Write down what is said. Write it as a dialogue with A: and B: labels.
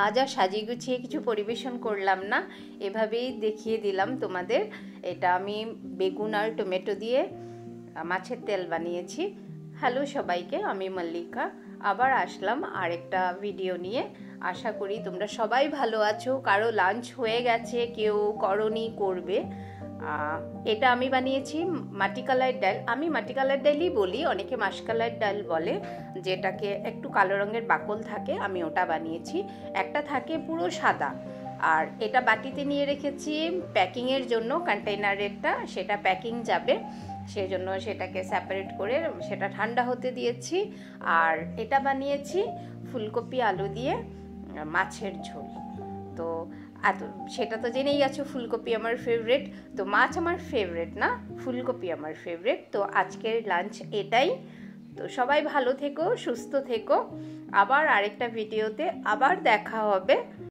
A: আজ আর সাজিয়ে গুছিয়ে কিছু পরিবেশন করলাম না, এভাবেই দেখিয়ে দিলাম তোমাদের। এটা আমি বেগুন আর টমেটো দিয়ে মাছের তেল বানিয়েছি। হ্যালো সবাইকে, আমি মল্লিকা আবার আসলাম আরেকটা ভিডিও নিয়ে। আশা করি তোমরা সবাই ভালো আছো। কারো লাঞ্চ হয়ে গেছে, কেউ করনি, করবে। এটা আমি বানিয়েছি মাটি কালার ডাল। আমি মাটি কালার ডালই বলি, অনেকে মাসকালার ডাল বলে, যেটাকে একটু কালো রঙের বাকল থাকে, আমি ওটা বানিয়েছি। একটা থাকে পুরো সাদা। আর এটা বাটিতে নিয়ে রেখেছি প্যাকিংয়ের জন্য, কন্টেইনারেরটা, সেটা প্যাকিং যাবে, সেই জন্য সেটাকে সেপারেট করে সেটা ঠান্ডা হতে দিয়েছি। আর এটা বানিয়েছি ফুলকপি আলু দিয়ে মাছের ঝোল। তো সেটা তো জেনেই গেছো, ফুলকপি আমার ফেভারিট। তো মাছ আমার ফেভারিট না, ফুলকপি আমার ফেভারিট। তো আজকের লাঞ্চ এটাই। তো সবাই ভালো থেকো, সুস্থ থেকো। আবার আরেকটা ভিডিওতে আবার দেখা হবে।